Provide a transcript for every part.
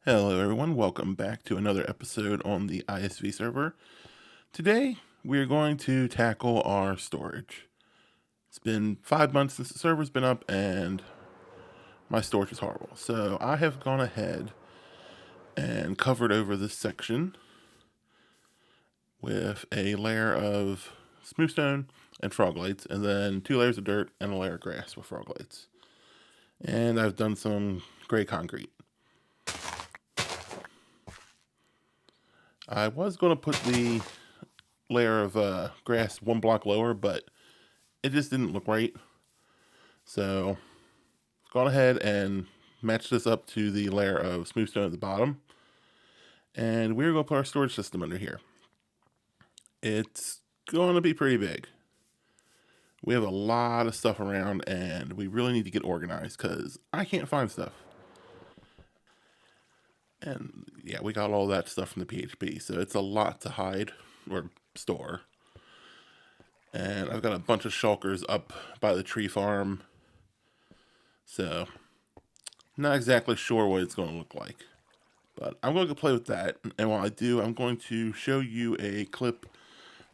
Hello everyone, welcome back to another episode on the iSV server. Today, we're going to tackle our storage. It's been 5 months since the server's been up and my storage is horrible. So I have gone ahead and covered over this section with a layer of smooth stone and frog lights, and then 2 layers of dirt and a layer of grass with frog lights. And I've done some gray concrete. I was going to put the layer of grass 1 block lower, but it just didn't look right. So I've gone ahead and matched this up to the layer of smooth stone at the bottom. And we're going to put our storage system under here. It's going to be pretty big. We have a lot of stuff around and we really need to get organized because I can't find stuff. And yeah, we got all that stuff from the PHP, so it's a lot to hide or store. And I've got a bunch of shulkers up by the tree farm, so not exactly sure what it's going to look like. But I'm going to go play with that, and while I do, I'm going to show you a clip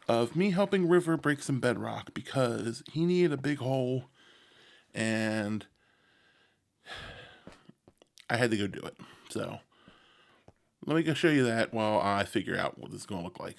of me helping River break some bedrock because he needed a big hole, and I had to go do it. So let me go show you that while I figure out what this is going to look like.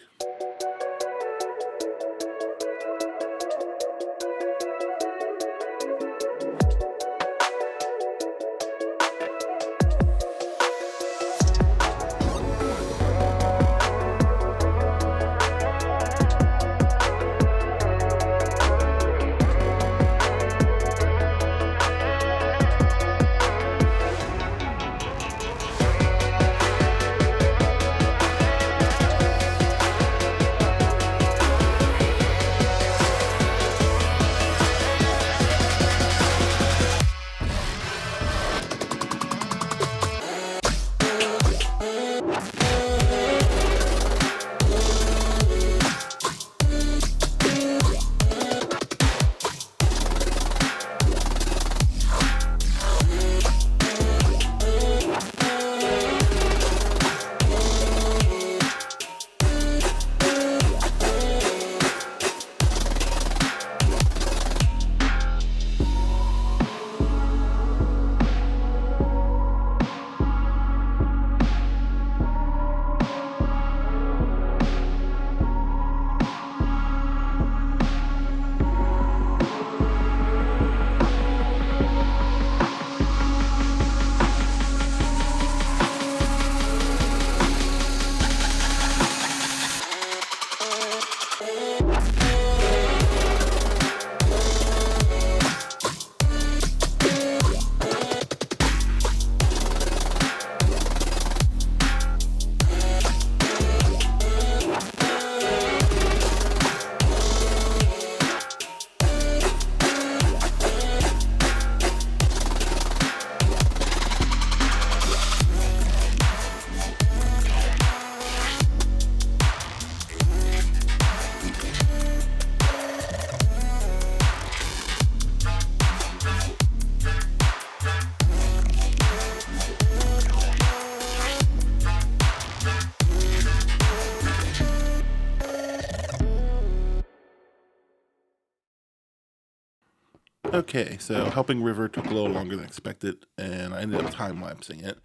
Okay, so helping River took a little longer than expected, and I ended up time-lapsing it.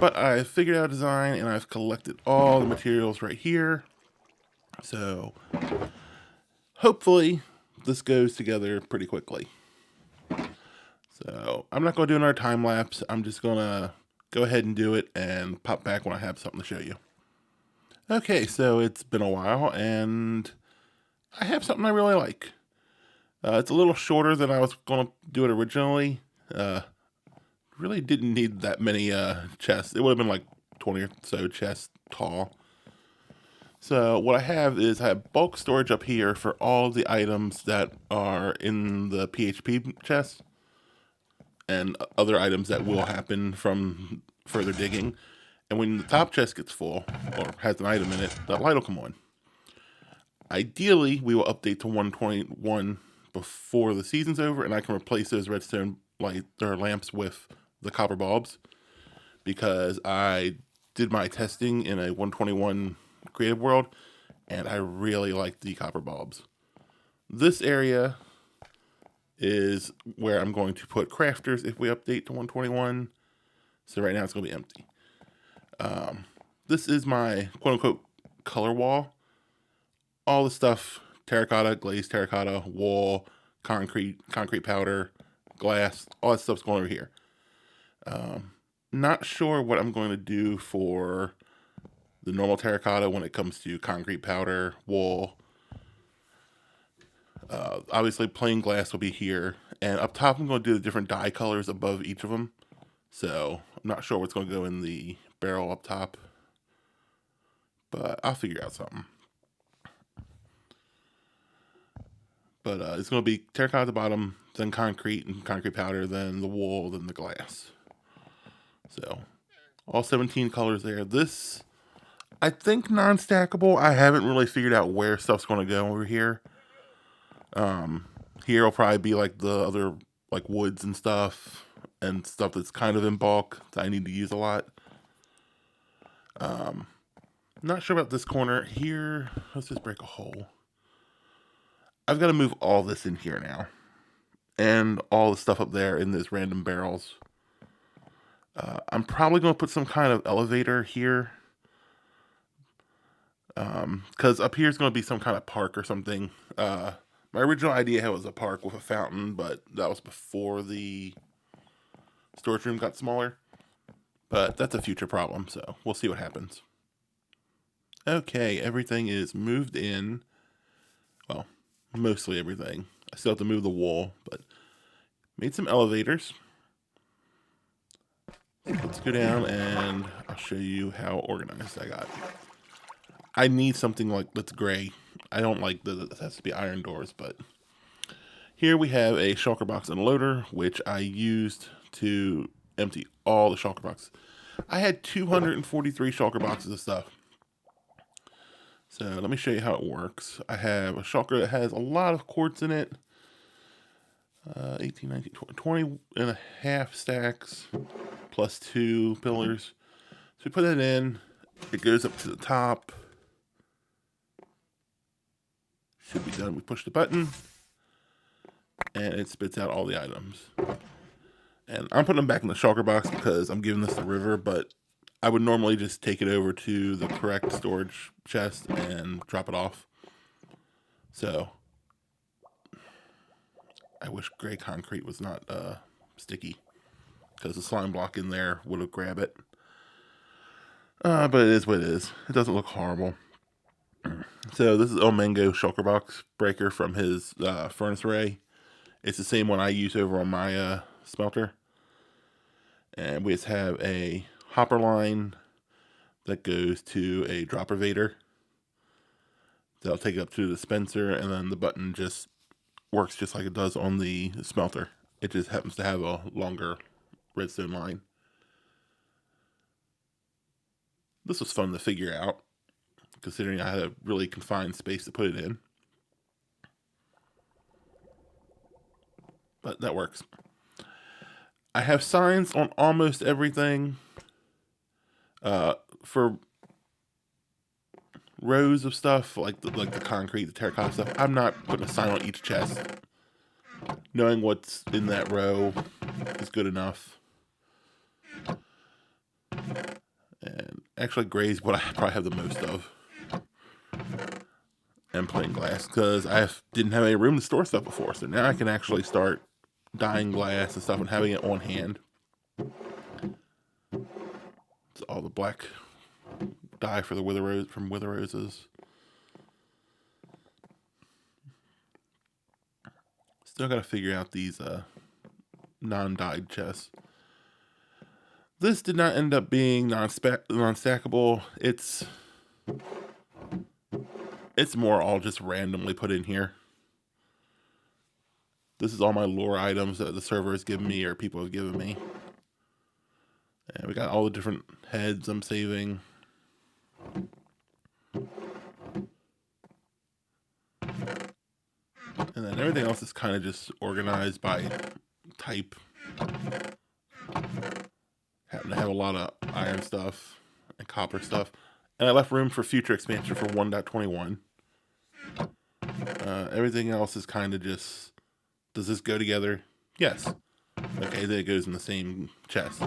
But I figured out a design, and I've collected all the materials right here. So hopefully this goes together pretty quickly. So I'm not going to do another time-lapse. I'm just going to go ahead and do it and pop back when I have something to show you. Okay, so it's been a while, and I have something I really like. It's a little shorter than I was going to do it originally. Really didn't need that many chests. It would have been like 20 or so chests tall. So what I have is I have bulk storage up here for all the items that are in the PHP chest and other items that will happen from further digging. And when the top chest gets full or has an item in it, that light will come on. Ideally, we will update to 1.1 before the season's over, and I can replace those redstone light or lamps with the copper bulbs. because I did my testing in a 121 creative world, and I really like the copper bulbs. This area is where I'm going to put crafters if we update to 121. So right now it's going to be empty. This is my quote-unquote color wall. All the stuff, terracotta, glazed terracotta, wall, concrete powder, glass, all that stuff's going over here. Not sure what I'm going to do for the normal terracotta when it comes to concrete powder, wall. Obviously, plain glass will be here. And up top, I'm going to do the different dye colors above each of them. So, I'm not sure what's going to go in the barrel up top. But I'll figure out something. But it's going to be terracotta at the bottom, then concrete and concrete powder, then the wool, then the glass. So, all 17 colors there. This, I think, non-stackable. I haven't really figured out where stuff's going to go over here. Here will probably be like the other, like woods and stuff that's kind of in bulk that I need to use a lot. Not sure about this corner here. Let's just break a hole. I've got to move all this in here now, and all the stuff up there in those random barrels. I'm probably going to put some kind of elevator here, because up here is going to be some kind of park or something. My original idea was a park with a fountain, but that was before the storage room got smaller. But that's a future problem, so we'll see what happens. Okay, everything is moved in. Well, mostly everything. I still have to move the wall, but made some elevators. Let's go down and I'll show you how organized I got. I need something like that's gray. I don't like that it has to be iron doors, but here we have a shulker box and loader, which I used to empty all the shulker boxes. I had 243 shulker boxes of stuff. So let me show you how it works. I have a shulker that has a lot of quartz in it. 18, 19, 20 and a half stacks plus 2 pillars. So we put that in. It goes up to the top. Should be done. We push the button. And it spits out all the items. And I'm putting them back in the shulker box because I'm giving this to River, but I would normally just take it over to the correct storage chest and drop it off. So, I wish gray concrete was not sticky, because the slime block in there would have grabbed it. But it is what it is. It doesn't look horrible. So this is Omengo shulker box breaker from his furnace array. It's the same one I use over on my smelter. And we just have a hopper line that goes to a dropper vader. That'll take it up to the dispenser, and then the button just works just like it does on the smelter. It just happens to have a longer redstone line. This was fun to figure out, considering I had a really confined space to put it in. But that works. I have signs on almost everything. For rows of stuff, like the concrete, the terracotta stuff, I'm not putting a sign on each chest. Knowing what's in that row is good enough. And actually, gray's what I probably have the most of. And plain glass, because I didn't have any room to store stuff before. So now I can actually start dyeing glass and stuff and having it on hand. It's all the black dye for the Wither Roses. Still got to figure out these non-dyed chests. This did not end up being non-stackable. It's more all just randomly put in here. This is all my lore items that the server has given me or people have given me. And we got all the different heads I'm saving. And then everything else is kind of just organized by type. And I have a lot of iron stuff and copper stuff. And I left room for future expansion for 1.21. Everything else is kind of just, does this go together? Yes. Okay, then it goes in the same chest.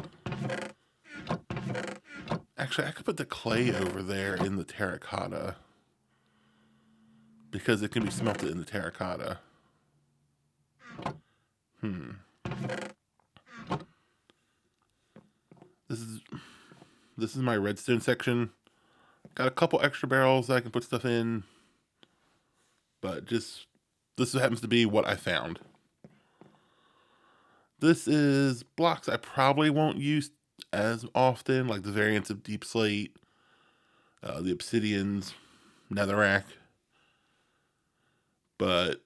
Actually, I could put the clay over there in the terracotta, because it can be smelted in the terracotta. This is my redstone section. Got a couple extra barrels that I can put stuff in, but just, this happens to be what I found. This is blocks I probably won't use as often, like the variants of deep slate, the obsidians, netherrack. But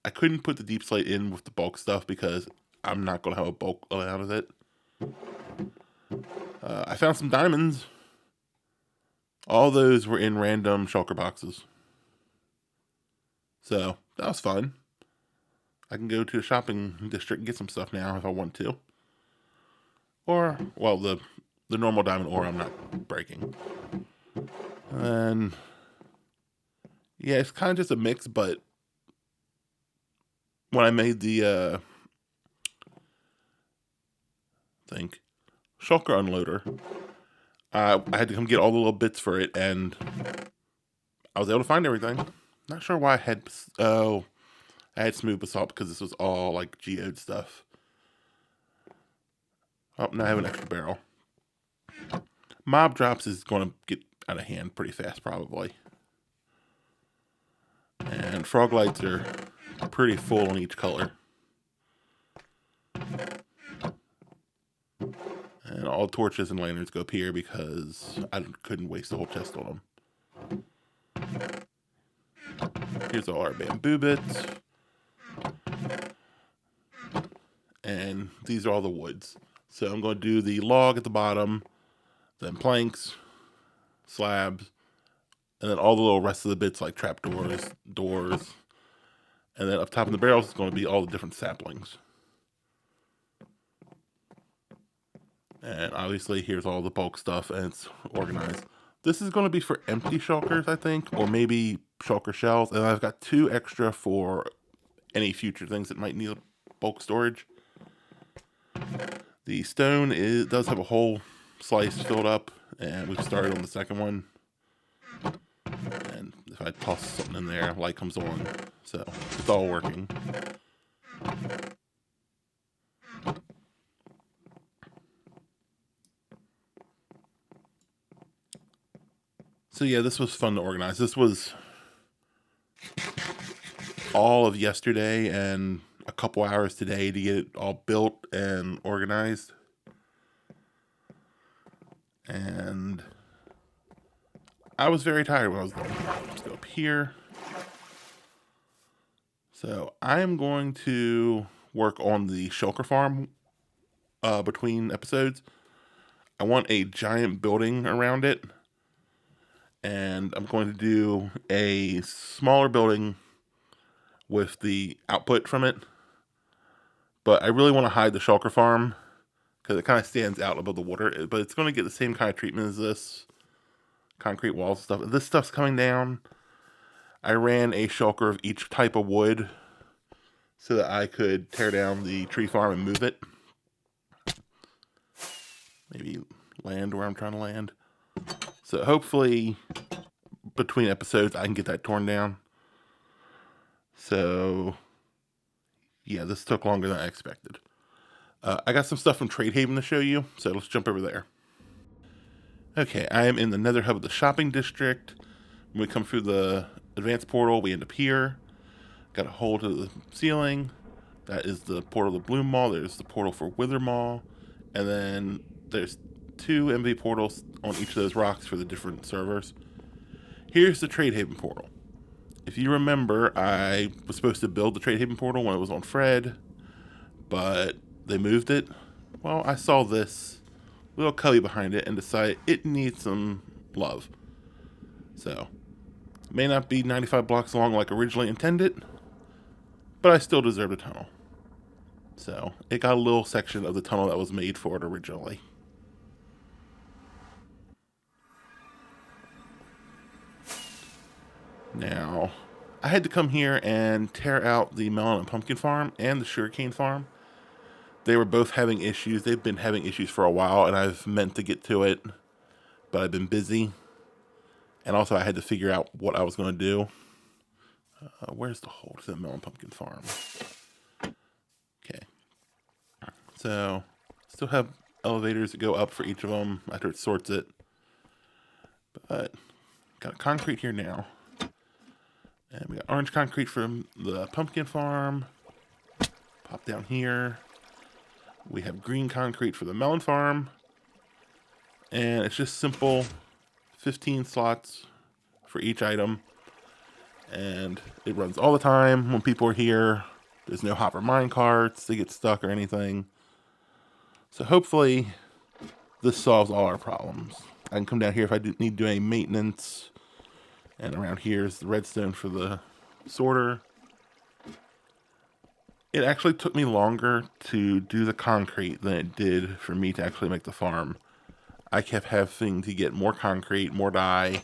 I couldn't put the deep slate in with the bulk stuff because I'm not going to have a bulk out of it. I found some diamonds. All those were in random shulker boxes. So that was fun. I can go to a shopping district and get some stuff now if I want to. Or, well, the normal diamond ore I'm not breaking. And yeah, it's kind of just a mix, but when I made the shulker unloader, I had to come get all the little bits for it, and I was able to find everything. Not sure why I had smooth basalt, because this was all like geode stuff. Oh, now I have an extra barrel. Mob drops is going to get out of hand pretty fast, probably. And frog lights are pretty full on each color. And all torches and lanterns go up here because I couldn't waste the whole chest on them. Here's all our bamboo bits. And these are all the woods. So I'm going to do the log at the bottom, then planks, slabs, and then all the little rest of the bits like trapdoors, doors. And then up top of the barrels is going to be all the different saplings. And obviously here's all the bulk stuff, and it's organized. This is going to be for empty shulkers, I think, or maybe shulker shells. And I've got 2 extra for any future things that might need bulk storage. The stone does have a whole slice filled up, and we've started on the second one. And if I toss something in there, light comes on. So it's all working. So yeah, this was fun to organize. This was all of yesterday and a couple hours today to get it all built and organized. And I was very tired when I was done. Let's go up here. So I am going to work on the shulker farm between episodes. I want a giant building around it. And I'm going to do a smaller building with the output from it. But I really want to hide the shulker farm because it kind of stands out above the water. But it's going to get the same kind of treatment as this. Concrete walls and stuff. This stuff's coming down. I ran a shulker of each type of wood so that I could tear down the tree farm and move it. Maybe land where I'm trying to land. So hopefully between episodes I can get that torn down. So yeah, this took longer than I expected. I got some stuff from Trade Haven to show you, so let's jump over there. Okay, I am in the nether hub of the shopping district. When we come through the advanced portal, we end up here. Got a hole to the ceiling. That is the portal to Bloom Mall. There's the portal for Wither Mall. And then there's 2 MV portals on each of those rocks for the different servers. Here's the Trade Haven portal. If you remember, I was supposed to build the Trade Haven portal when it was on Fred, but they moved it. Well, I saw this little cubby behind it and decided it needs some love. So, it may not be 95 blocks long like originally intended, but I still deserve a tunnel. So, it got a little section of the tunnel that was made for it originally. Now, I had to come here and tear out the melon and pumpkin farm and the sugarcane farm. They were both having issues. They've been having issues for a while, and I've meant to get to it, but I've been busy. And also, I had to figure out what I was going to do. Where's the hole to the melon pumpkin farm? Okay. So, still have elevators that go up for each of them after it sorts it. But, got concrete here now. And we got orange concrete from the pumpkin farm. Pop down here. We have green concrete for the melon farm. And it's just simple 15 slots for each item. And it runs all the time when people are here. There's no hopper mine carts, they get stuck or anything. So hopefully this solves all our problems. I can come down here if I need to do any maintenance. And around here is the redstone for the sorter. It actually took me longer to do the concrete than it did for me to actually make the farm. I kept having to get more concrete, more dye.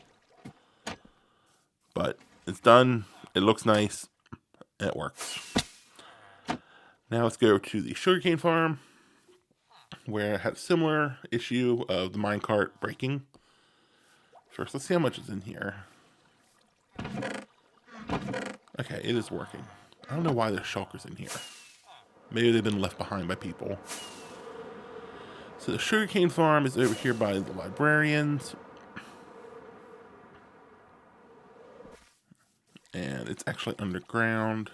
But it's done. It looks nice. And it works. Now let's go to the sugarcane farm, where I had a similar issue of the minecart breaking. First, let's see how much is in here. Okay, it is working. I don't know why there's shulkers in here. Maybe they've been left behind by people. So the sugarcane farm is over here by the librarians. And it's actually underground.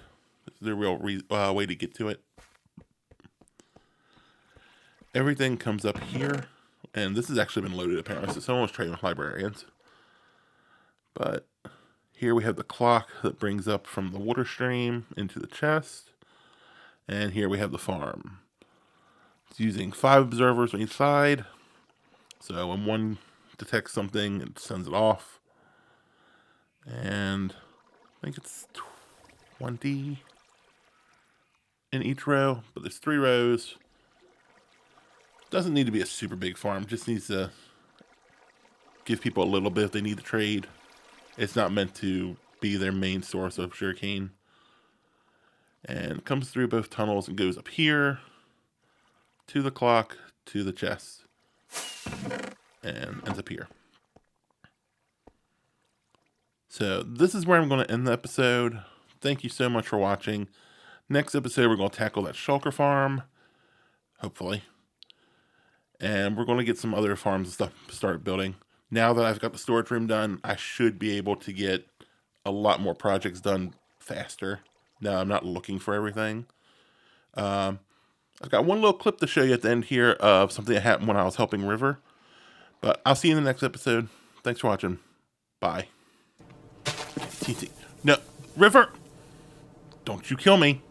It's the real way to get to it. Everything comes up here. And this has actually been loaded apparently, so someone was trading with librarians. But here we have the clock that brings up from the water stream into the chest. And here we have the farm. It's using 5 observers on each side. So when one detects something, it sends it off. And I think it's 20 in each row, but there's 3 rows. Doesn't need to be a super big farm, just needs to give people a little bit if they need to trade. It's not meant to be their main source of sugarcane. And comes through both tunnels and goes up here to the clock, to the chest, and ends up here. So this is where I'm going to end the episode. Thank you so much for watching. Next episode, we're going to tackle that shulker farm, hopefully. And we're going to get some other farms and stuff to start building. Now that I've got the storage room done, I should be able to get a lot more projects done faster. Now I'm not looking for everything. I've got one little clip to show you at the end here of something that happened when I was helping River. But I'll see you in the next episode. Thanks for watching. Bye. TT. No, River! Don't you kill me.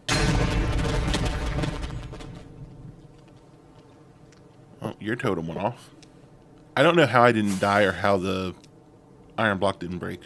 Oh, your totem went off. I don't know how I didn't die or how the iron block didn't break.